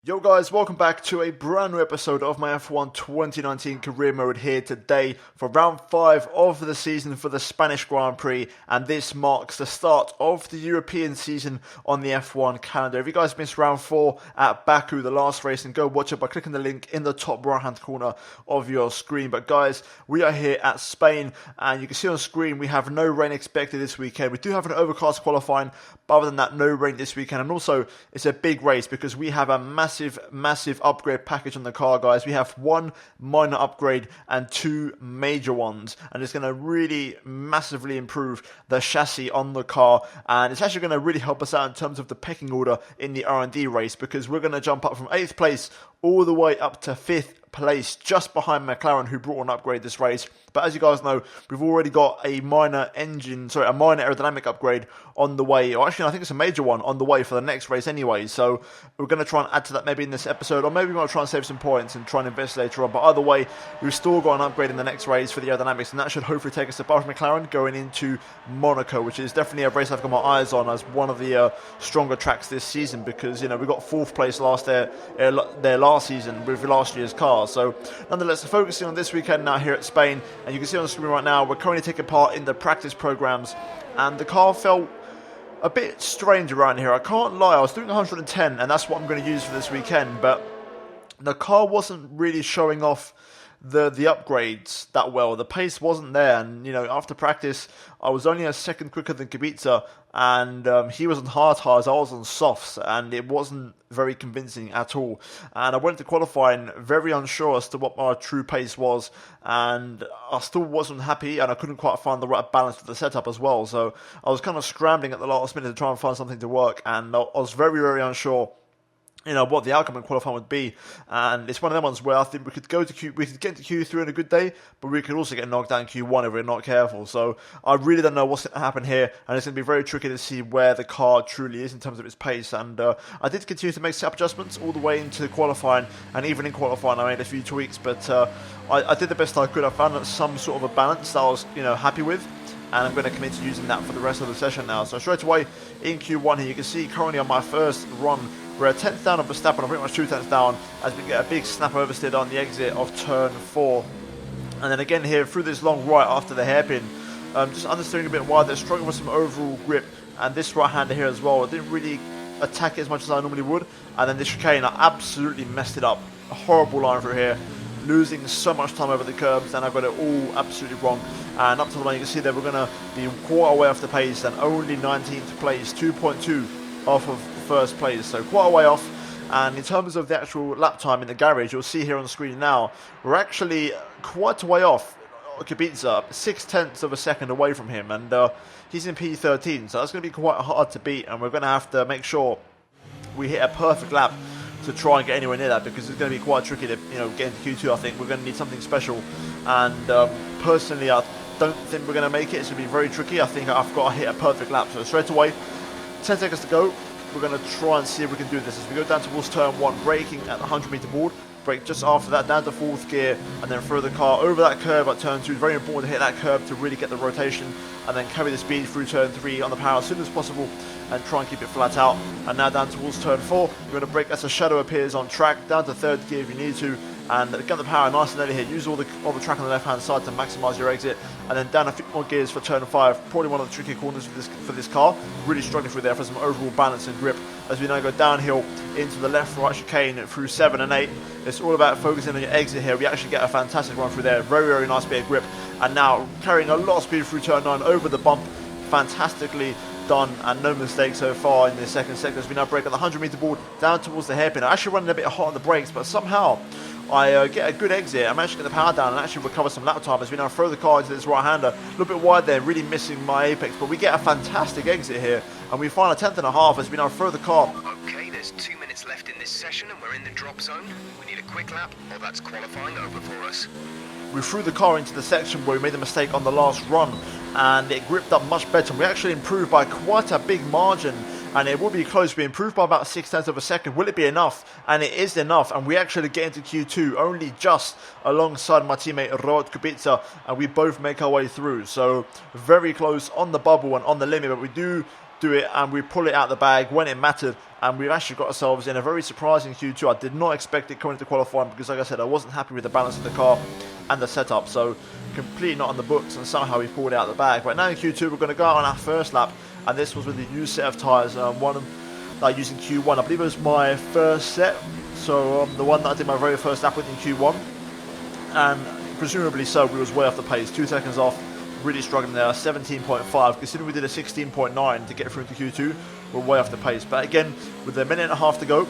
Yo guys, welcome back to a brand new episode of my F1 2019 career mode here today for round 5 of the season for the Spanish Grand Prix, and this marks the start of the European season on the F1 calendar. If you guys missed round 4 at Baku, the last race, then go watch it by clicking the link in the top right hand corner of your screen. But guys, we are here at Spain, and you can see on screen we have no rain expected this weekend. We do have an overcast qualifying, but other than that, no rain this weekend. And also, it's a big race because we have a massive upgrade package on the car, guys. We have one minor upgrade and two major ones, and it's going to really massively improve the chassis on the car, and it's actually going to really help us out in terms of the pecking order in the R&D race, because we're going to jump up from 8th place all the way up to 5th place, just behind McLaren, who brought an upgrade this race. But as you guys know, we've already got a minor aerodynamic upgrade on the way, or actually I think it's a major one on the way for the next race anyway, so we're going to try and add to that maybe in this episode, or maybe we might try and save some points and try and invest later on. But either way, we've still got an upgrade in the next race for the aerodynamics, and that should hopefully take us above McLaren going into Monaco, which is definitely a race I've got my eyes on as one of the stronger tracks this season, because we got 4th place there last season with last year's car. So nonetheless, focusing on this weekend now here at Spain, and you can see on the screen right now we're currently taking part in the practice programs, and the car felt a bit strange around here. I can't lie, I was doing 110 and that's what I'm going to use for this weekend, but the car wasn't really showing off the upgrades that well. The pace wasn't there, and after practice I was only a second quicker than Kubica, and he was on hard tyres, I was on softs, and it wasn't very convincing at all. And I went to qualifying very unsure as to what my true pace was, and I still wasn't happy, and I couldn't quite find the right balance for the setup as well. So I was kind of scrambling at the last minute to try and find something to work, and I was very unsure what the outcome in qualifying would be. And it's one of them ones where I think we could get to Q3 on a good day, but we could also get knocked down in Q1 if we're not careful. So I really don't know what's going to happen here, and it's going to be very tricky to see where the car truly is in terms of its pace. And I did continue to make setup adjustments all the way into qualifying, and even in qualifying I made a few tweaks, but I did the best I could. I found some sort of a balance that I was happy with, and I'm going to commit to using that for the rest of the session now. So straight away in Q1 here, you can see currently on my first run, we're a 10th down of Verstappen, or pretty much 2 tenths down, as we get a big snap oversteer on the exit of turn 4. And then again here, through this long right after the hairpin, just understeering a bit wide, they're struggling with some overall grip, and this right-hander here as well, I didn't really attack it as much as I normally would, and then this chicane, I absolutely messed it up. A horrible line through here, losing so much time over the curbs, and I got it all absolutely wrong. And up to the line, you can see that we're going to be quite a way off the pace, and only 19th place, 2.2 off of first place, so quite a way off. And in terms of the actual lap time in the garage, you'll see here on the screen now, we're actually quite a way off Kubica, 0.6 of a second away from him, and he's in P13, so that's going to be quite hard to beat, and we're going to have to make sure we hit a perfect lap to try and get anywhere near that, because it's going to be quite tricky to get into Q2. I think we're going to need something special, and personally I don't think we're going to make it. It's going to be very tricky. I think I've got to hit a perfect lap, so straight away 10 seconds to go. We're going to try and see if we can do this as we go down towards turn 1, braking at the 100 meter board, brake just after that down to 4th gear, and then throw the car over that curve at turn 2. It's very important to hit that curve to really get the rotation, and then carry the speed through turn 3 on the power as soon as possible and try and keep it flat out. And now down towards turn 4, you're going to brake as a shadow appears on track, down to 3rd gear if you need to, and get the power nice and early here. Use all the track on the left hand side to maximise your exit, and then down a few more gears for turn 5. Probably one of the trickier corners for this car. Really struggling through there for some overall balance and grip as we now go downhill into the left right chicane through 7 and 8. It's all about focusing on your exit here. We actually get a fantastic run through there. Very nice bit of grip, and now carrying a lot of speed through turn 9 over the bump. Fantastically done, and no mistakes so far in the second sector as we now brake on the 100 meter board down towards the hairpin. I'm actually running a bit hot on the brakes, but somehow I get a good exit. I managed to get the power down and actually recover some lap time as we now throw the car into this right-hander. A little bit wide there, really missing my apex, but we get a fantastic exit here, and we find a 10th and a half as we now throw the car. Okay, there's 2 minutes left in this session and we're in the drop zone. We need a quick lap, or that's qualifying over for us. We threw the car into the section where we made a mistake on the last run, and it gripped up much better, and we actually improved by quite a big margin, and it will be close. We improved by about 0.6 of a second. Will it be enough? And it is enough, and we actually get into Q2 only just alongside my teammate Robin Tayger, and we both make our way through. So very close on the bubble and on the limit, but we do do it, and we pull it out the bag when it mattered, and we've actually got ourselves in a very surprising Q2. I did not expect it coming into qualifying because, like I said, I wasn't happy with the balance of the car and the setup, so completely not on the books, and somehow we pulled it out the bag. But now in Q2 we're going to go out on our first lap, and this was with the used set of tyres, using Q1. I believe it was my first set, so the one that I did my very first lap with in Q1, and presumably so, we was way off the pace, 2 seconds off. Really struggling there, 17.5. Considering we did a 16.9 to get through into Q2, we're way off the pace. But again, with a minute and a half to go,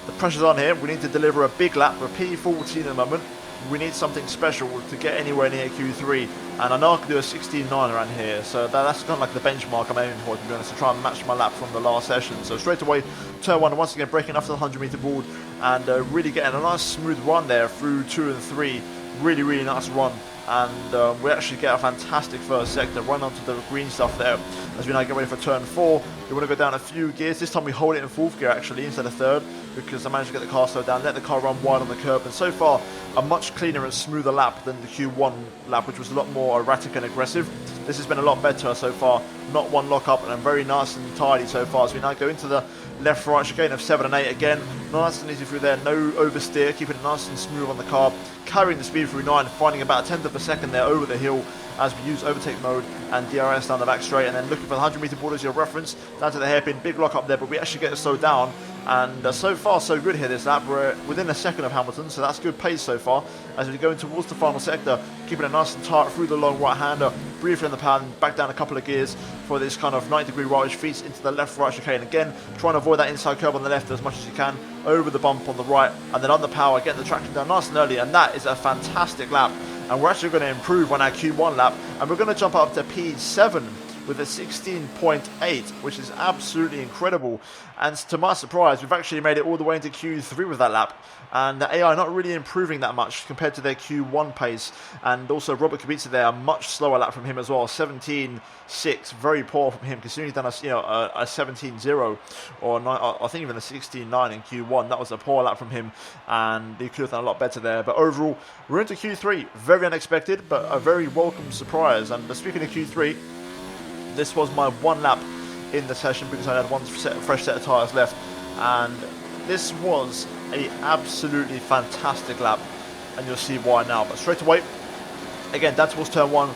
the pressure's on here. We need to deliver a big lap. We're P14 at the moment. We need something special to get anywhere near Q3. And I know I can do a 16.9 around here, so that's kind of like the benchmark I'm aiming for, to be honest, to try and match my lap from the last session. So straight away, turn 1, once again breaking off the 100-meter board, and really getting a nice smooth run there through 2 and 3. Really, really nice run. And we actually get a fantastic first sector, run onto the green stuff there as we now get ready for turn 4. We want to go down a few gears. This time we hold it in 4th gear actually instead of 3rd, because I managed to get the car slowed down, let the car run wide on the curb, and so far a much cleaner and smoother lap than the Q1 lap, which was a lot more erratic and aggressive. This has been a lot better so far, not one lock up, and very nice and tidy so far as we now go into the left-right chicane of 7 and 8 again. Nice and easy through there, no oversteer, keeping it nice and smooth on the car, carrying the speed through 9, finding about a tenth of a second there over the hill as we use overtake mode and DRS down the back straight, and then looking for the 100-meter board as your reference, down to the hairpin, big lock up there, but we actually get it slowed down, and so far so good here this lap. We're within a second of Hamilton, so that's good pace so far as we go in towards the final sector, keeping it nice and tight through the long right-hander, briefly on the pad, back down a couple of gears for this kind of 90-degree right, which feeds into the left-right chicane again, trying to avoid that inside curb on the left as much as you can, over the bump on the right, and then on the power, getting the traction down nice and early, and that is a fantastic lap. And we're actually going to improve on our Q1 lap, and we're going to jump up to P7 with a 16.8, which is absolutely incredible. And to my surprise, we've actually made it all the way into Q3 with that lap, and the AI not really improving that much compared to their Q1 pace. And also Robert Kubica there, a much slower lap from him as well, 17.6, very poor from him, considering he's done a 17.0 or 9, I think even a 16.9 in Q1. That was a poor lap from him, and he could have done a lot better there. But overall, we're into Q3, very unexpected, but a very welcome surprise. And speaking of Q3, this was my one lap in the session because I had one fresh set of tyres left, and this was a absolutely fantastic lap, and you'll see why now. But straight away, again, down towards turn 1,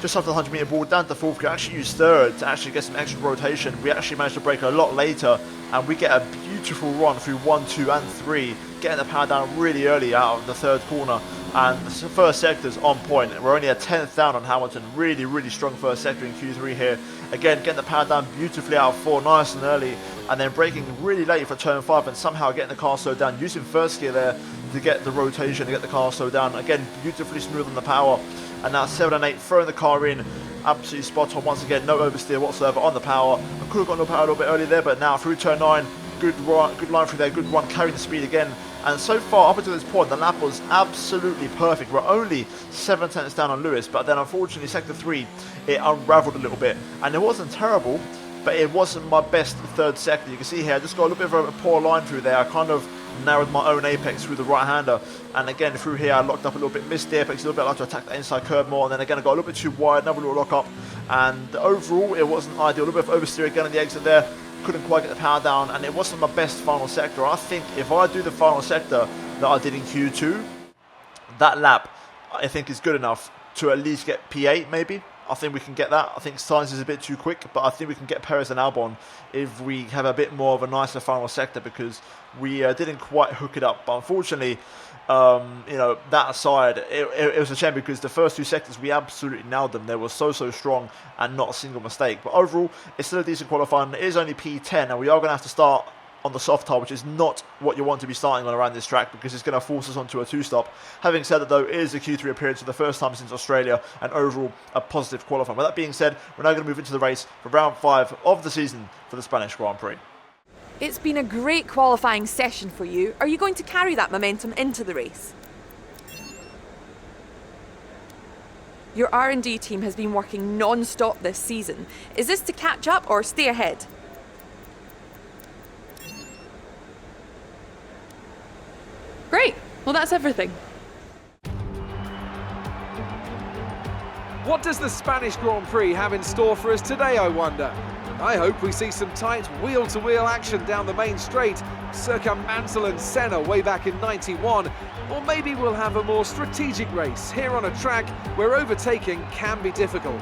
just after the 100-meter board, down to 4th gear, actually used 3rd to actually get some extra rotation. We actually managed to brake a lot later, and we get a beautiful run through 1, 2 and 3, getting the power down really early out of the 3rd corner, and the first sector's on point. We're only a 10th down on Hamilton. Really, really strong first sector in Q3 here. Again, getting the power down beautifully out of 4, nice and early, and then braking really late for turn 5 and somehow getting the car slowed down, using first gear there to get the rotation, to get the car slowed down. Again, beautifully smooth on the power. And now 7 and 8, throwing the car in, absolutely spot on once again, no oversteer whatsoever on the power. I could have got no power a little bit earlier there, but now through turn 9, good line through there, good run, carrying the speed again. And so far, up until this point, the lap was absolutely perfect. We're only 7 tenths down on Lewis, but then unfortunately, sector 3, it unravelled a little bit. And it wasn't terrible, but it wasn't my best 3rd sector. You can see here, I just got a little bit of a poor line through there. I kind of narrowed my own apex through the right-hander, and again through here I locked up a little bit, missed the apex a little bit, I like to attack the inside curb more, and then again I got a little bit too wide, another little lock up, and overall it wasn't ideal. A little bit of oversteer again on the exit there, couldn't quite get the power down, and it wasn't my best final sector. I think if I do the final sector that I did in Q2, that lap I think is good enough to at least get P8 maybe. I think we can get that. I think Sainz is a bit too quick, but I think we can get Perez and Albon if we have a bit more of a nicer final sector, because we didn't quite hook it up. But unfortunately, that aside, it was a shame because the first 2 sectors we absolutely nailed them. They were so strong and not a single mistake. But overall, it's still a decent qualifying. It is only P10, and we are going to have to start on the soft tire, which is not what you want to be starting on around this track, because it's going to force us onto a 2-stop. Having said that though, it is a Q3 appearance for the first time since Australia, and overall a positive qualifying. With that being said, we're now going to move into the race for round 5 of the season for the Spanish Grand Prix. It's been a great qualifying session for you. Are you going to carry that momentum into the race? Your R&D team has been working non-stop this season. Is this to catch up or stay ahead? Great. Well, that's everything. What does the Spanish Grand Prix have in store for us today, I wonder? I hope we see some tight wheel-to-wheel action down the main straight, circa Mansell and Senna way back in '91, or maybe we'll have a more strategic race here on a track where overtaking can be difficult.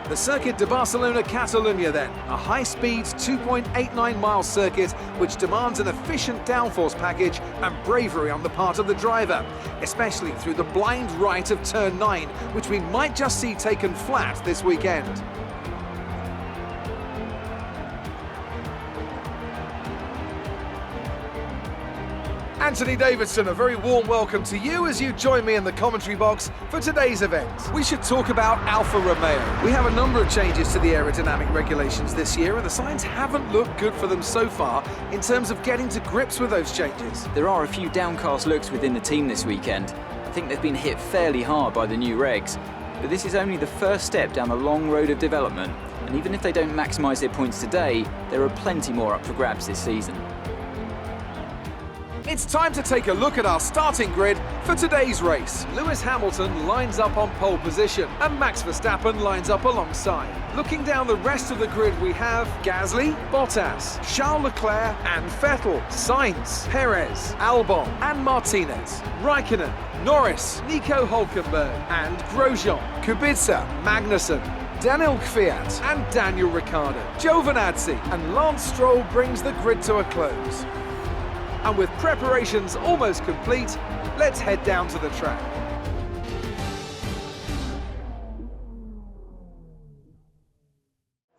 The Circuit de Barcelona-Catalunya then, a high-speed 2.89-mile circuit which demands an efficient downforce package and bravery on the part of the driver, especially through the blind right of turn 9, which we might just see taken flat this weekend. Anthony Davidson, a very warm welcome to you as you join me in the commentary box for today's event. We should talk about Alfa Romeo. We have a number of changes to the aerodynamic regulations this year, and the signs haven't looked good for them so far in terms of getting to grips with those changes. There are a few downcast looks within the team this weekend. I think they've been hit fairly hard by the new regs, but this is only the first step down a long road of development, and even if they don't maximise their points today, there are plenty more up for grabs this season. It's time to take a look at our starting grid for today's race. Lewis Hamilton lines up on pole position and Max Verstappen lines up alongside. Looking down the rest of the grid, we have Gasly, Bottas, Charles Leclerc and Vettel, Sainz, Perez, Albon and Martinez, Raikkonen, Norris, Nico Hülkenberg and Grosjean, Kubica, Magnussen, Daniel Kvyat and Daniel Ricciardo. Giovinazzi and Lance Stroll brings the grid to a close. And with preparations almost complete, let's head down to the track.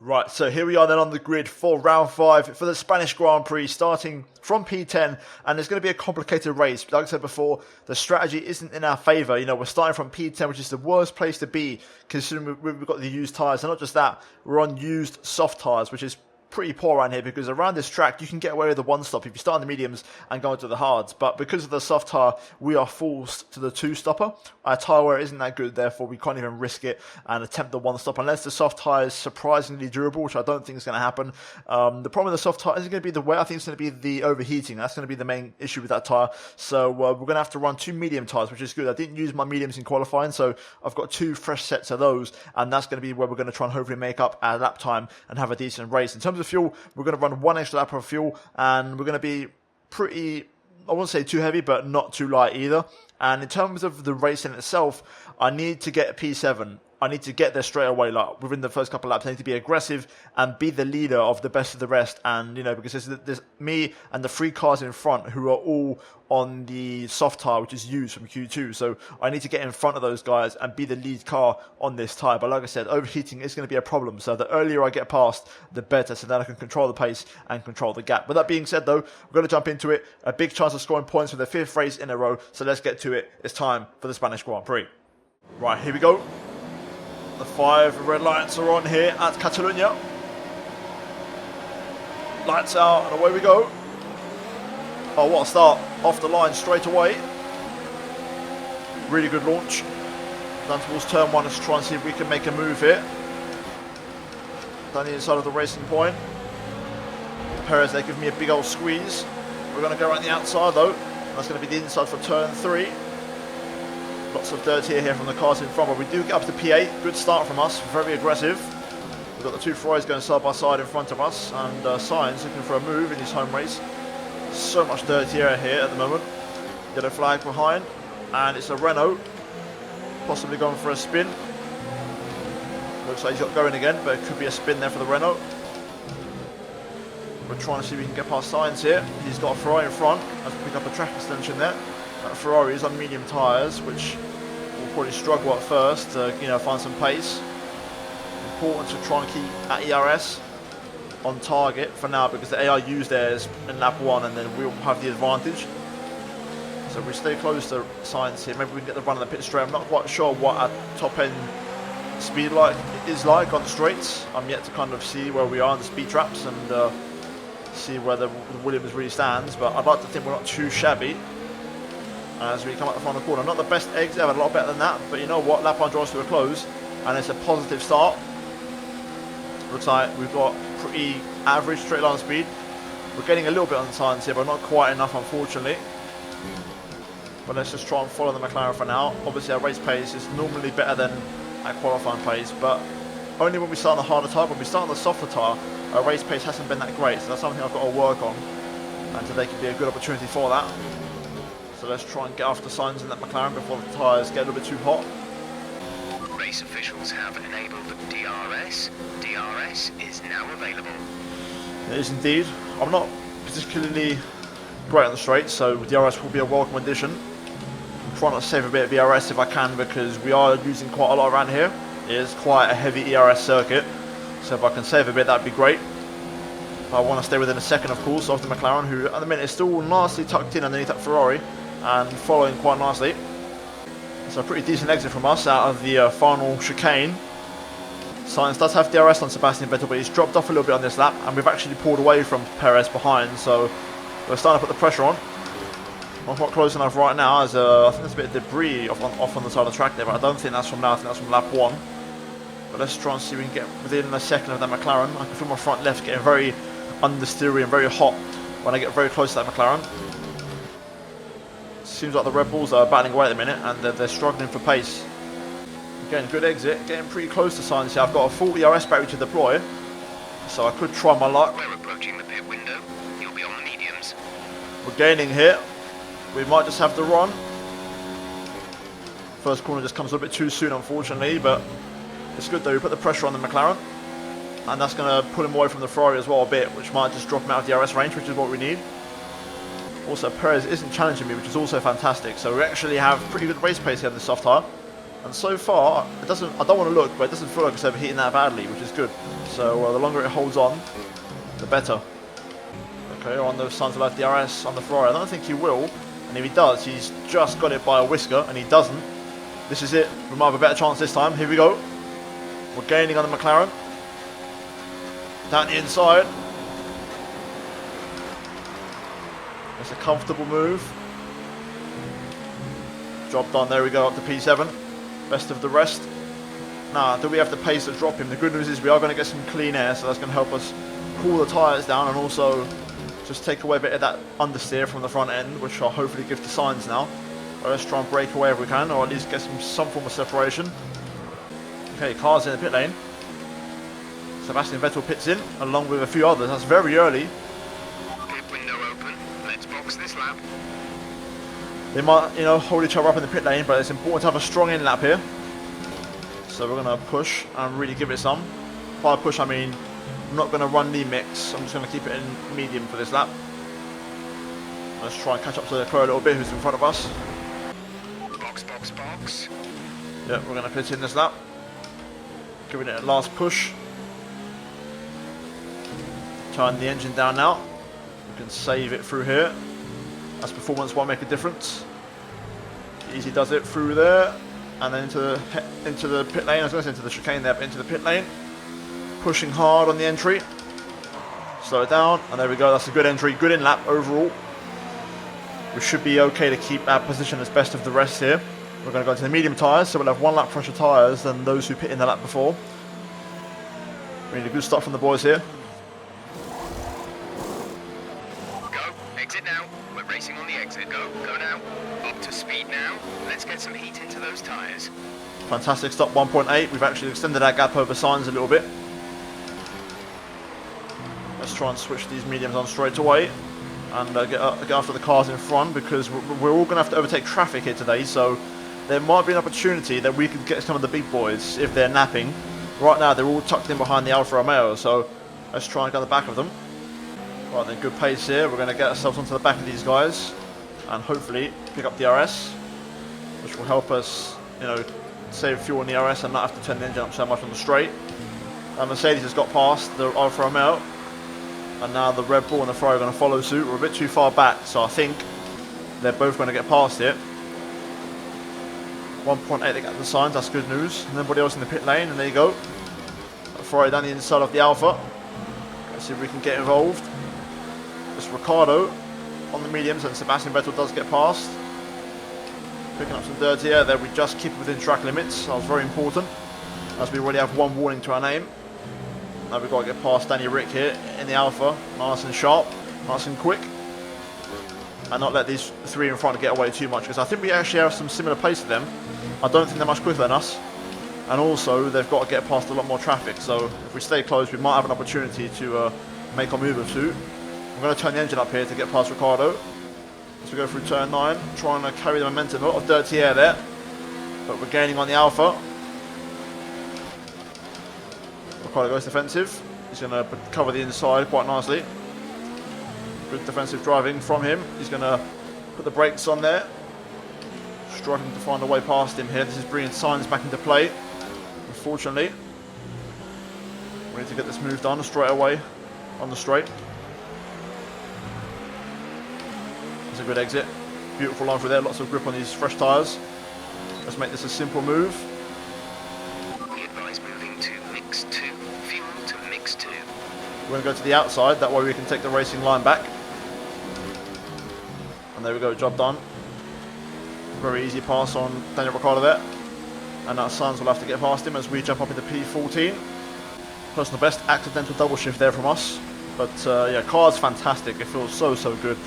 Right, so here we are then on the grid for round 5 for the Spanish Grand Prix, starting from P10, and it's going to be a complicated race. Like I said before, the strategy isn't in our favour. You know, we're starting from P10, which is the worst place to be, considering we've got the used tyres. And not just that, we're on used soft tyres, which is pretty poor around here, because around this track you can get away with the one stop if you start on the mediums and go into the hards, but because of the soft tyre we are forced to the two stopper. Our tyre wear isn't that good, therefore we can't even risk it and attempt the one stop unless the soft tyre is surprisingly durable, which I don't think is going to happen. The problem with the soft tyre isn't going to be the wear, I think it's going to be the overheating. That's going to be the main issue with that tyre, so we're going to have to run 2 medium tyres, which is good. I didn't use my mediums in qualifying, so I've got 2 fresh sets of those, and that's going to be where we're going to try and hopefully make up our lap time and have a decent race. In terms of fuel, we're going to run 1 extra lap of fuel, and we're going to be pretty, I won't say too heavy, but not too light either. And in terms of the race in itself, I need to get a P7. I need to get there straight away, like within the first couple of laps. I need to be aggressive and be the leader of the best of the rest. And, you know, because there's me and the 3 cars in front who are all on the soft tyre, which is used from Q2. So I need to get in front of those guys and be the lead car on this tyre. But like I said, overheating is going to be a problem. So the earlier I get past, the better. So then I can control the pace and control the gap. But that being said, though, we're going to jump into it. A big chance of scoring points for the 5th race in a row. So let's get to it. It's time for the Spanish Grand Prix. Right, here we go. The 5 red lights are on here at Catalunya. Lights out and away we go. Oh, what a start. Off the line straight away. Really good launch. Down towards turn 1, let's try and see if we can make a move here. Down the inside of the racing point. Perez, they give me a big old squeeze. We're going to go around the outside though. That's going to be the inside for turn 3. Lots of dirt here from the cars in front, but we do get up to P8. Good start from us, very aggressive. We've got the 2 Ferraris going side by side in front of us, and Sainz looking for a move in his home race. So much dirt here at the moment. Yellow flag behind, and it's a Renault, possibly going for a spin. Looks like he's got going again, but it could be a spin there for the Renault. We're trying to see if we can get past Sainz here. He's got a Ferrari in front. Let's pick up a track extension there. Ferrari is on medium tyres, which will probably struggle at first to find some pace. Important to try and keep at ERS on target for now, because the AI used theirs in lap 1 and then we'll have the advantage. So if we stay close to Sainz here, maybe we can get the run on the pit straight. I'm not quite sure what our top end speed is like on the straights. I'm yet to kind of see where we are on the speed traps and see where the Williams really stands, but I'd like to think we're not too shabby as we come up the final corner. Not the best exit, a lot better than that, but you know what, lap 1 draws to a close and it's a positive start. Looks like we've got pretty average straight line speed. We're getting a little bit on the Sainz here, but not quite enough unfortunately. But let's just try and follow the McLaren for now. Obviously our race pace is normally better than our qualifying pace, but only when we start on the harder tyre. When we start on the softer tyre, our race pace hasn't been that great, so that's something I've got to work on, and today could be a good opportunity for that. So let's try and get after Sainz in that McLaren before the tyres get a little bit too hot. Race officials have enabled DRS. DRS is now available. It is indeed. I'm not particularly great on the straight, so DRS will be a welcome addition. I'm trying to save a bit of ERS if I can, because we are using quite a lot around here. It is quite a heavy ERS circuit, so if I can save a bit, that'd be great. I want to stay within a second, of course, of the McLaren, who at the minute is still nicely tucked in underneath that Ferrari and following quite nicely. So a pretty decent exit from us out of the final chicane. Sainz does have DRS on Sebastian Vettel, but he's dropped off a little bit on this lap, and we've actually pulled away from Perez behind, so we're starting to put the pressure on. Not quite close enough right now, as I think there's a bit of debris off on the side of the track there, but I don't think that's from now, I think that's from lap 1. But let's try and see if we can get within a second of that McLaren. I can feel my front left getting very understeery and very hot when I get very close to that McLaren. Seems like the Red Bulls are battling away at the minute, and they're struggling for pace. Again, good exit, getting pretty close to Sainz here. I've got a full ERS battery to deploy, so I could try my luck. We're approaching the pit window. You'll be on the mediums. We're gaining here. We might just have to run. First corner just comes a bit too soon, unfortunately, but it's good though. We put the pressure on the McLaren, and that's going to pull him away from the Ferrari as well a bit, which might just drop him out of the DRS range, which is what we need. Also, Perez isn't challenging me, which is also fantastic. So we actually have pretty good race pace here on this soft tyre. And so far, it doesn't. I don't want to look, but it doesn't feel like it's overheating that badly, which is good. So the longer it holds on, the better. Okay, on the Sainz will have DRS on the Ferrari. I don't think he will, and if he does, he's just got it by a whisker, and he doesn't. This is it. We might have a better chance this time. Here we go. We're gaining on the McLaren. Down the inside. It's a comfortable move. Job done. There we go, up to P7. Best of the rest. Now, do we have the pace to drop him? The good news is we are going to get some clean air, so that's going to help us cool the tyres down and also just take away a bit of that understeer from the front end, which I'll hopefully give to Sainz now. But let's try and break away if we can, or at least get some form of separation. Okay, cars in the pit lane. Sebastian Vettel pits in, along with a few others. That's very early. Pit window open. Let's box this lap. They might, hold each other up in the pit lane, but it's important to have a strong in lap here. So we're going to push and really give it some. By push, I mean, I'm not going to run the mix. I'm just going to keep it in medium for this lap. Let's try and catch up to the Crow a little bit, who's in front of us. Box, box, box. Yeah, we're going to pit in this lap. Giving it a last push. Turn the engine down now. We can save it through here. As performance won't make a difference. Easy does it through there, and then into the pit lane. I was going to say into the chicane there, but into the pit lane. Pushing hard on the entry. Slow it down, and there we go. That's a good entry, good in lap overall. We should be okay to keep our position as best of the rest here. We're going to go into the medium tyres, so we'll have 1 lap fresher tyres than those who pit in the lap before. We need a good start from the boys here. Exit now. We're racing on the exit. Go now. Up to speed now. Let's get some heat into those tyres. Fantastic stop, 1.8. We've actually extended our gap over Sainz a little bit. Let's try and switch these mediums on straight away and get after the cars in front, because we're all going to have to overtake traffic here today, so there might be an opportunity that we could get some of the big boys if they're napping. Right now they're all tucked in behind the Alfa Romeo, so let's try and get on the back of them. Right then, good pace here. We're going to get ourselves onto the back of these guys and hopefully pick up the RS, which will help us, save fuel in the RS and not have to turn the engine up so much on the straight. Mercedes has got past the Alfa Romeo, and now the Red Bull and the Ferrari are going to follow suit. We're a bit too far back, so I think they're both going to get past it. 1.8 they got the signs, that's good news. And everybody else in the pit lane, and there you go. Ferrari down the inside of the Alfa. Let's see if we can get involved. It's Ricciardo on the mediums, and Sebastian Vettel does get past. Picking up some dirty air there. We just keep it within track limits. That was very important, as we already have 1 warning to our name. Now we've got to get past Danny Rick here in the Alfa. Nice and sharp, nice and quick, and not let these 3 in front get away too much, because I think we actually have some similar pace to them. I don't think they're much quicker than us. and also they've got to get past a lot more traffic, so if we stay close we might have an opportunity to make our move or two. I'm going to turn the engine up here to get past Ricardo as we go through turn 9, trying to carry the momentum. A lot of dirty air there, but we're gaining on the Alpha. Ricardo goes defensive. He's going to cover the inside quite nicely. Good defensive driving from him. He's going to put the brakes on there. Struggling to find a way past him here. This is bringing Sainz back into play. Unfortunately, we need to get this move done straight away on the straight. That's a good exit. Beautiful line through there. Lots of grip on these fresh tyres. Let's make this a simple move. We advise moving to mix 2. Fuel to mix 2. We're going to go to the outside. That way we can take the racing line back. And there we go. Job done. Very easy pass on Daniel Ricciardo there. And now Sainz will have to get past him as we jump up into P14. Personal best, accidental double shift there from us. But yeah, car's fantastic. It feels so good.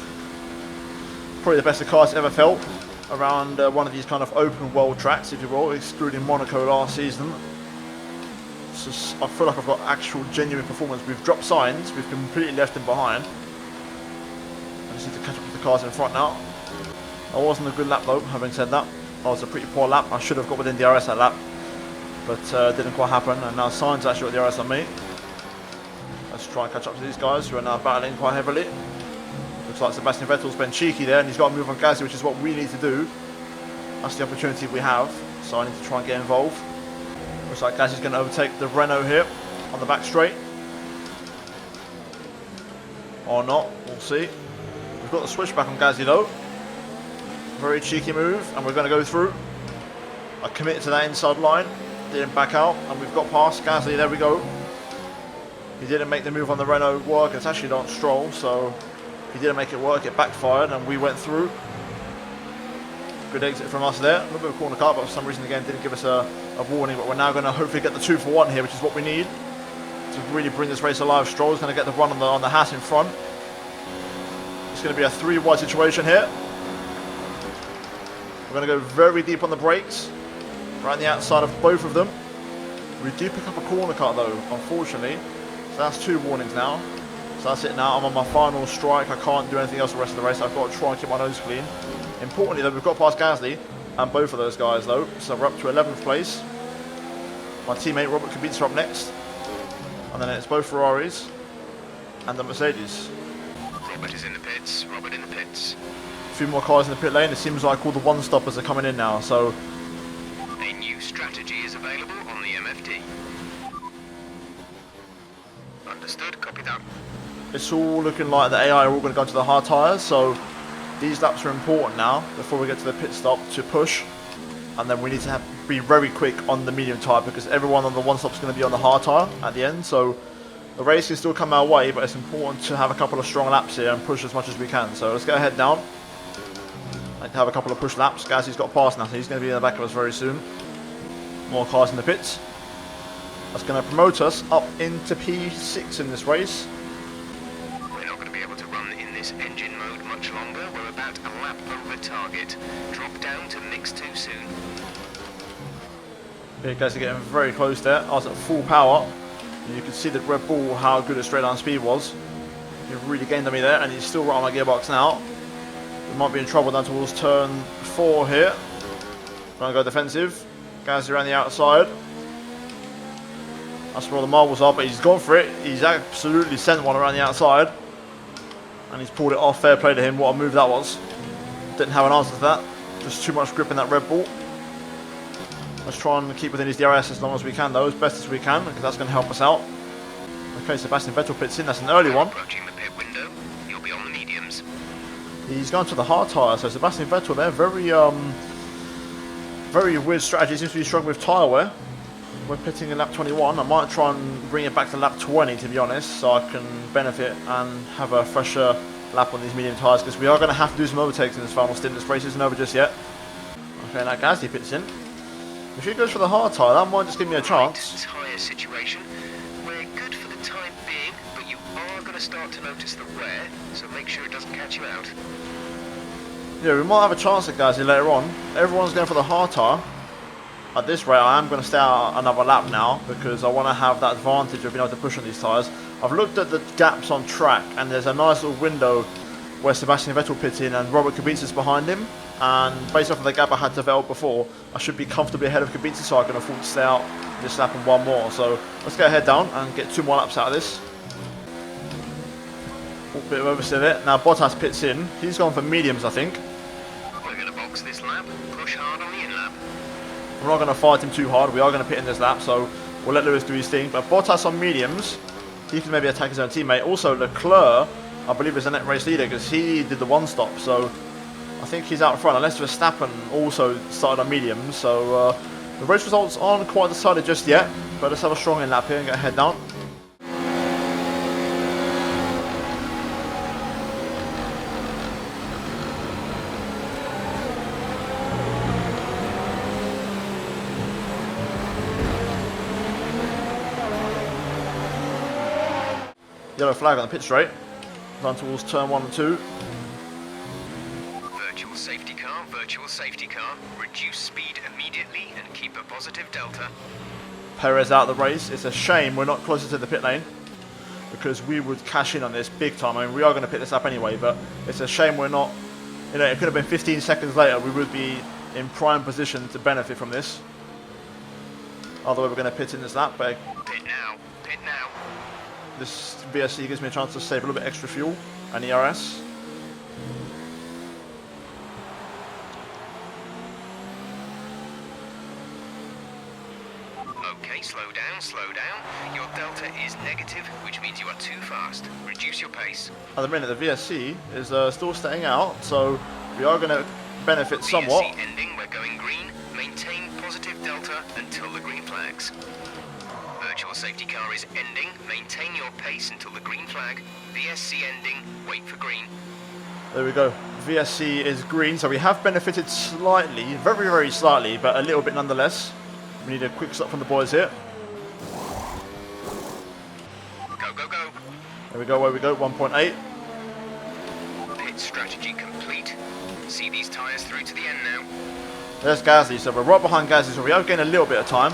Probably the best the car's ever felt around one of these kind of open world tracks, if you will, excluding Monaco last season. Just, I feel like I've got actual genuine performance. We've dropped Sainz, we've completely left him behind. I just need to catch up with the cars in front now. I wasn't a good lap though, having said that. That was a pretty poor lap. I should have got within DRS that lap, but it didn't quite happen, and now Sainz actually got DRS on me. Let's try and catch up to these guys who are now battling quite heavily. Looks like Sebastian Vettel's been cheeky there, and he's got to move on Gasly, which is what we need to do. That's the opportunity we have, so I need to try and get involved. Looks like Gasly's going to overtake the Renault here on the back straight. Or not, we'll see. We've got the switchback on Gasly though. Very cheeky move, and we're going to go through. I committed to that inside line, didn't back out, and we've got past Gasly. There we go. He didn't make the move on the Renault work. It's actually not Stroll, so he didn't make it work. It backfired, and we went through. Good exit from us there. A little bit of corner car, but for some reason again didn't give us a warning. But we're now going to hopefully get the 2 for 1 here, which is what we need to really bring this race alive. Stroll's going to get the run on the Haas in front. It's going to be a 3 wide situation here. We're going to go very deep on the brakes, right on the outside of both of them. We do pick up a corner cut though, unfortunately. So that's 2 warnings now. So that's it now. I'm on my final strike. I can't do anything else the rest of the race. I've got to try and keep my nose clean. Importantly though, we've got past Gasly and both of those guys though. So we're up to 11th place. My teammate Robert Kubica up next. And then it's both Ferraris and the Mercedes. Robert is in the pits. Robert in the pits. A few more cars in the pit lane. It seems like all the one-stoppers are coming in now, so A new strategy is available on the MFD. Understood, copy that. it's all looking like the AI are all going to go to the hard tyres, so these laps are important now before we get to the pit stop to push, and then we need to be very quick on the medium tyre because everyone on the one stop is going to be on the hard tyre at the end, so the race can still come our way, but it's important to have a couple of strong laps here and push as much as we can. So let's go ahead down. I like to have a couple of push laps. Gasly's got past now, so he's going to be in the back of us very soon. More cars in the pits. That's going to promote us up into P6 in this race. We're not going to be able to run in this engine mode much longer. We're about a lap over target. Drop down to mix 2 soon. Yeah, guys are getting very close there. I was at full power. And you can see that Red Bull, how good a straight line speed was. He really gained on me there, and he's still right on my gearbox now. We might be in trouble down towards turn 4 here. Trying to go defensive. Gasly around the outside. That's where all the marbles are, but he's gone for it. He's absolutely sent one around the outside. And he's pulled it off. Fair play to him. What a move that was. Didn't have an answer to that. Just too much grip in that Red Bull. Let's try and keep within his DRS as long as we can though, as best as we can, because that's going to help us out. Okay, Sebastian Vettel pits in. That's an early one. Approaching the pit window. You'll be on the mediums. He's gone to the hard tyre, so Sebastian Vettel there, very weird strategy. Seems to be struggling with tyre wear. We're pitting in lap 21. I might try and bring it back to lap 20 to be honest, so I can benefit and have a fresher lap on these medium tyres, because we are going to have to do some overtakes in this final stint. This race isn't over just yet. Okay, now Gasly pits in. If he goes for the hard tyre, that might just give me a chance. Tyre situation. We're good for the time being, but you are going to start to notice the wear, so make sure it doesn't catch you out. Yeah, we might have a chance at Gasly later on. Everyone's going for the hard tyre. At this rate, I am going to stay out another lap now because I want to have that advantage of being able to push on these tyres. I've looked at the gaps on track, and there's a nice little window where Sebastian Vettel pits in and Robert Kubica's behind him. And based off of the gap I had to Vettel before, I should be comfortably ahead of Kubica, so I can afford to stay out this lap and one more. So let's get head down and get 2 more laps out of this. A bit of oversteer it. Now Bottas pits in. He's gone for mediums, I think. We're going to box this lap, push hard on the in-lap. We're not going to fight him too hard. We are going to pit in this lap, so we'll let Lewis do his thing. But Bottas on mediums, he can maybe attack his own teammate. Also, Leclerc, I believe, is the net race leader because he did the one stop. So I think he's out front, unless Verstappen also started on mediums. So the race results aren't quite decided just yet. But let's have a strong in-lap here and get head down. Yellow flag on the pit straight. Run towards turn 1 and 2. Virtual safety car, virtual safety car. Reduce speed immediately and keep a positive delta. Perez out of the race. It's a shame we're not closer to the pit lane because we would cash in on this big time. I mean, we are going to pick this up anyway, but it's a shame we're not. You know, it could have been 15 seconds later. We would be in prime position to benefit from this. Otherwise, we're going to pit in this lap, but Pit now, pit now. this VSC gives me a chance to save a little bit extra fuel and ERS. Okay, slow down, slow down. Your delta is negative, which means you are too fast. Reduce your pace. At the minute, the VSC is still staying out, so we are going to benefit somewhat. VSC ending, we're going green. Maintain positive delta until the green flags. Virtual safety car is ending. Maintain your pace until the green flag. VSC ending, wait for green. There we go. VSC is green, so we have benefited slightly, very, very slightly, but a little bit nonetheless. We need a quick stop from the boys here. Go, go, go. There we go, where we go, 1.8. Pit strategy complete. See these tyres through to the end now. There's Gasly, so we're right behind Gasly, so we are getting a little bit of time.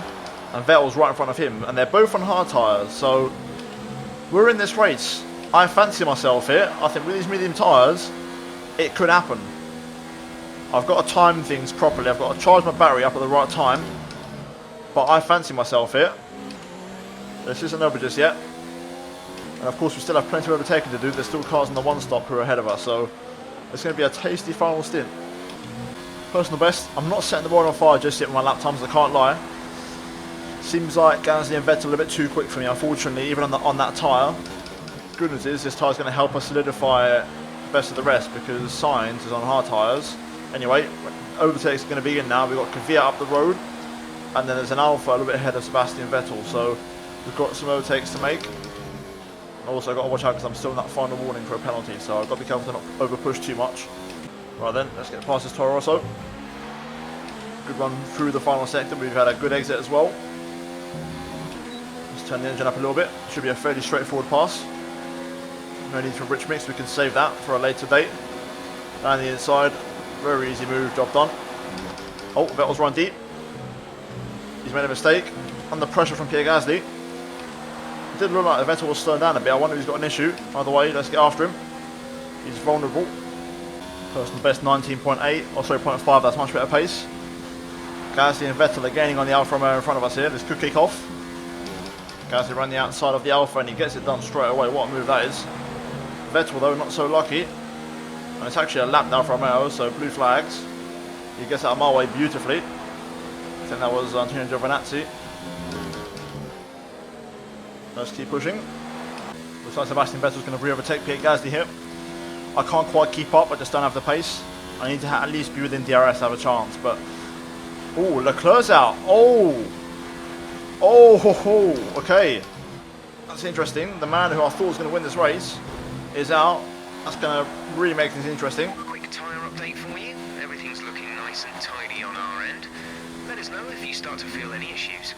And Vettel's right in front of him, and they're both on hard tyres, so we're in this race. I fancy myself here. I think with these medium tyres, it could happen. I've got to time things properly. I've got to charge my battery up at the right time. But I fancy myself here. This isn't over just yet. And of course we still have plenty of overtaking to do. There's still cars on the one stop who are ahead of us, so it's going to be a tasty final stint. Personal best, I'm not setting the world on fire just yet with my lap times, I can't lie. Seems like Gasly and Vettel are a bit too quick for me, unfortunately, even on that tyre. Good news is this tyre is going to help us solidify best of the rest because Sainz is on hard tyres. Anyway, overtakes are going to begin now. We've got Kvyat up the road, and then there's an Alpha a little bit ahead of Sebastian Vettel, so we've got some overtakes to make. Also, I've got to watch out because I'm still in that final warning for a penalty, so I've got to be careful to not over push too much. Right then, let's get past this Toro Rosso. Good run through the final sector. We've had a good exit as well. Let's turn the engine up a little bit. Should be a fairly straightforward pass. No need for rich mix, we can save that for a later date. Down the inside, very easy move, job done. Oh, Vettel's run deep. He's made a mistake. Under pressure from Pierre Gasly. It did look like Vettel was slowing down a bit. I wonder if he's got an issue. Either way, let's get after him. He's vulnerable. Personal best 19.8, or sorry, 0.5, that's much better pace. Gasly and Vettel are gaining on the Alfa Romeo in front of us here. This could kick off. Gasly ran the outside of the Alfa and he gets it done straight away. What a move that is. Vettel though, not so lucky. And it's actually a lap now for Romeo, so blue flags. He gets out of my way beautifully. I think that was Antonio Giovinazzi. Let's keep pushing. Looks like Sebastian Vettel's going to re-overtake Pierre Gasly here. I can't quite keep up, I just don't have the pace. I need to at least be within DRS to have a chance, but... Oh, Leclerc's out. Oh, okay. That's interesting. The man who I thought was going to win this race is out. That's going to really make things interesting. Quick tyre update for you. Everything's looking nice and tidy on our end. Let us know if you start to feel any issues.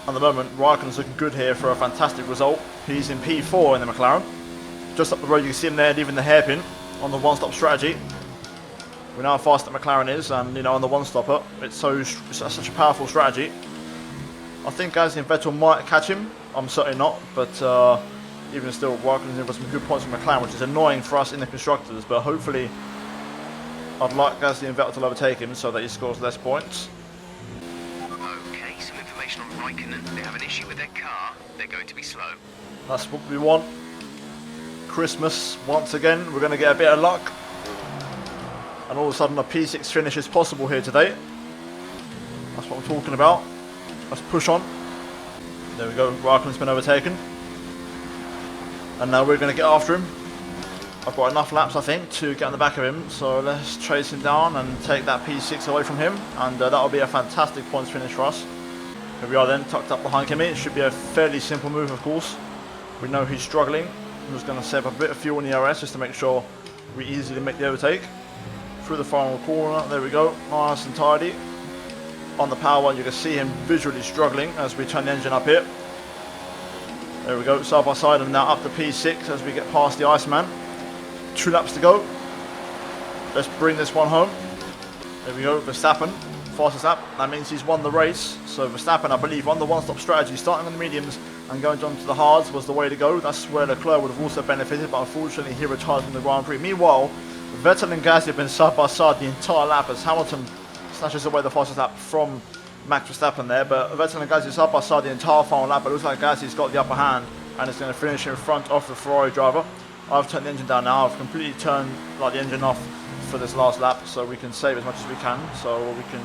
At the moment, Raikkonen's looking good here for a fantastic result. He's in P4 in the McLaren. Just up the road, you can see him there leaving the hairpin on the one-stop strategy. We know how fast the McLaren is, and on the one-stopper, it's such a powerful strategy. I think Gasly and Vettel might catch him. I'm certainly not, but even still, Raikkonen's in for some good points from McLaren, which is annoying for us in the constructors. But hopefully, I'd like Gasly and Vettel to overtake him so that he scores less points. Okay, some information on Raikkonen. They have an issue with their car. They're going to be slow. That's what we want. Christmas, once again, we're going to get a bit of luck. And all of a sudden a P6 finish is possible here today. That's what I'm talking about. Let's push on. There we go, Raikkonen's been overtaken. And now we're going to get after him. I've got enough laps, I think, to get on the back of him. So let's chase him down and take that P6 away from him. And that'll be a fantastic points finish for us. Here we are then, tucked up behind Kimi. It should be a fairly simple move, of course. We know he's struggling. I'm just going to save a bit of fuel in the RS just to make sure we easily make the overtake. Through the final corner, there we go, nice and tidy. On the power one, you can see him visually struggling as we turn the engine up here. There we go, side by side, and now up to P6 as we get past the Iceman. 2 laps to go. Let's bring this one home. There we go, Verstappen, fastest lap. That means he's won the race. So Verstappen, I believe, on the one-stop strategy, starting on the mediums and going on to the hards was the way to go. That's where Leclerc would have also benefited, but unfortunately he retired from the Grand Prix. Meanwhile, Vettel and Gasly have been side by side the entire lap as Hamilton snatches away the fastest lap from Max Verstappen there. But Vettel and Gasly side by side the entire final lap. But it looks like Gasly's got the upper hand and is going to finish in front of the Ferrari driver. I've turned the engine down now. I've completely turned the engine off for this last lap so we can save as much as we can, so we can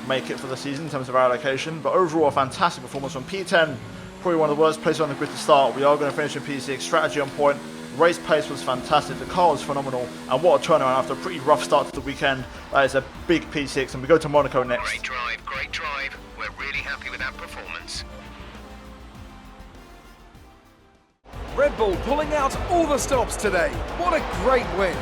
make it for the season in terms of our allocation. But overall, a fantastic performance from P10. Probably one of the worst places on the grid to start. We are going to finish in P6. Strategy on point. Race pace was fantastic. The car was phenomenal. And what a turnaround after a pretty rough start to the weekend. That is a big P6. And we go to Monaco next. Great drive, great drive. We're really happy with that performance. Red Bull pulling out all the stops today. What a great win.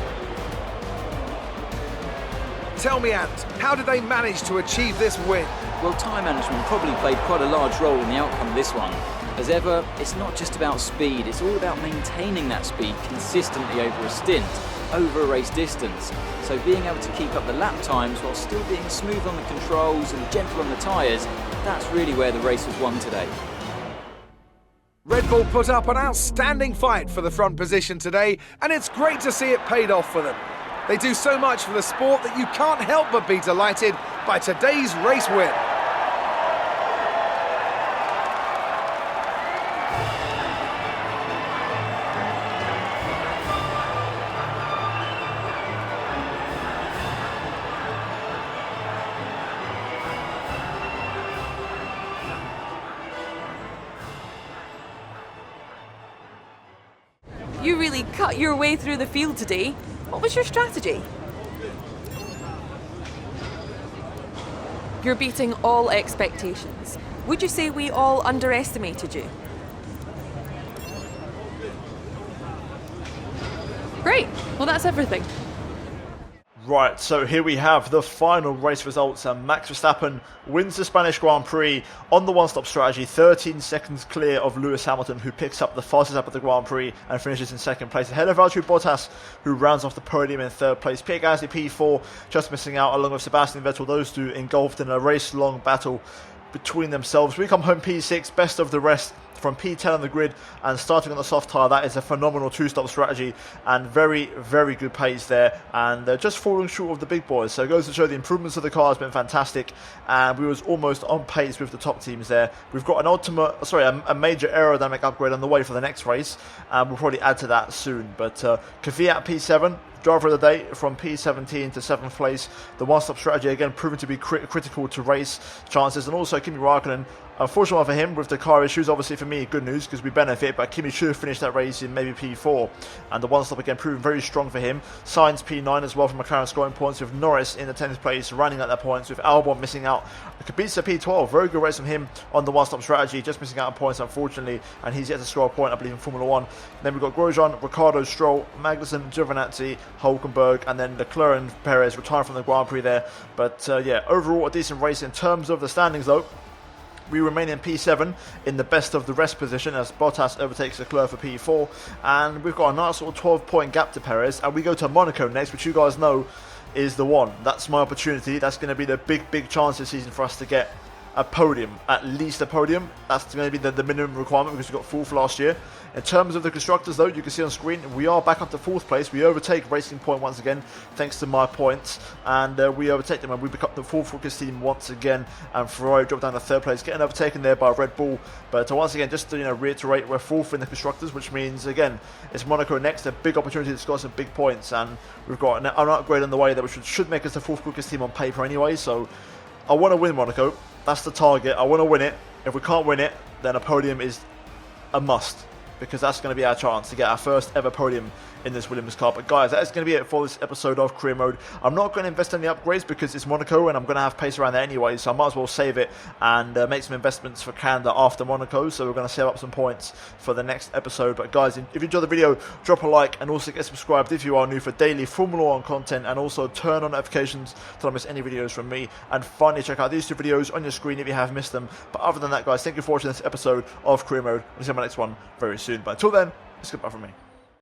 Tell me, Ant, how did they manage to achieve this win? Well, tyre management probably played quite a large role in the outcome of this one. As ever, it's not just about speed, it's all about maintaining that speed consistently over a stint, over a race distance. So being able to keep up the lap times while still being smooth on the controls and gentle on the tyres, that's really where the race was won today. Red Bull put up an outstanding fight for the front position today, and it's great to see it paid off for them. They do so much for the sport that you can't help but be delighted by today's race win. You really cut your way through the field today. What was your strategy? You're beating all expectations. Would you say we all underestimated you? Great. Well, that's everything. Right, so here we have the final race results, and Max Verstappen wins the Spanish Grand Prix on the one-stop strategy, 13 seconds clear of Lewis Hamilton, who picks up the fastest lap of the Grand Prix and finishes in second place, ahead of Valtteri Bottas, who rounds off the podium in third place. Pierre Gasly P4, just missing out, along with Sebastian Vettel, those two engulfed in a race-long battle between themselves. We come home P6, best of the rest from P10 on the grid, and starting on the soft tyre. That is a phenomenal two-stop strategy and very, very good pace there, and they're just falling short of the big boys. So it goes to show the improvements of the car has been fantastic, and we was almost on pace with the top teams there. We've got a major aerodynamic upgrade on the way for the next race, and we'll probably add to that soon. But Kvyat P7, driver of the day from P17 to 7th place. The one-stop strategy again proving to be critical to race chances, and also Kimi Raikkonen. Unfortunately for him with the car issues, obviously for me good news because we benefit, but Kimi should have finished that race in maybe P4, and the one-stop again proving very strong for him. Sainz P9 as well from McLaren scoring points, with Norris in the 10th place running at that points, with Albon missing out. Kubica P12, very good race from him on the one-stop strategy, just missing out on points unfortunately, and he's yet to score a point I believe in Formula 1. Then we've got Grosjean, Ricciardo, Stroll, Magnussen, Giovinazzi, Hulkenberg, and then Leclerc and Perez retiring from the Grand Prix there. But overall a decent race in terms of the standings though. We remain in P7 in the best of the rest position as Bottas overtakes Leclerc for P4, and we've got a nice sort of 12-point gap to Perez, and we go to Monaco next, which you guys know is the one. That's my opportunity. That's going to be the big chance this season for us to get a podium, at least a podium. That's going to be the minimum requirement because we got 4th last year. In terms of the constructors though, you can see on screen we are back up to 4th place. We overtake Racing Point once again thanks to my points, and we overtake them and we become the 4th quickest team once again, and Ferrari dropped down to 3rd place, getting overtaken there by Red Bull. But once again, just to reiterate, we're 4th in the constructors, which means again it's Monaco next, a big opportunity to score some big points, and we've got an upgrade on the way that should make us the 4th quickest team on paper anyway. So I want to win Monaco. That's the target. I want to win it. If we can't win it, then a podium is a must, because that's going to be our chance to get our first ever podium in this Williams car. But guys, that's going to be it for this episode of Career Mode. I'm not going to invest in the upgrades because it's Monaco and I'm going to have pace around there anyway, so I might as well save it and make some investments for Canada after Monaco. So we're going to save up some points for the next episode. But guys, if you enjoyed the video, drop a like and also get subscribed if you are new for daily Formula 1 content, and also turn on notifications to not miss any videos from me. And finally, check out these 2 videos on your screen if you have missed them. But other than that, guys, thank you for watching this episode of Career Mode. I'll see you in my next one very soon. But until then, it's goodbye from me.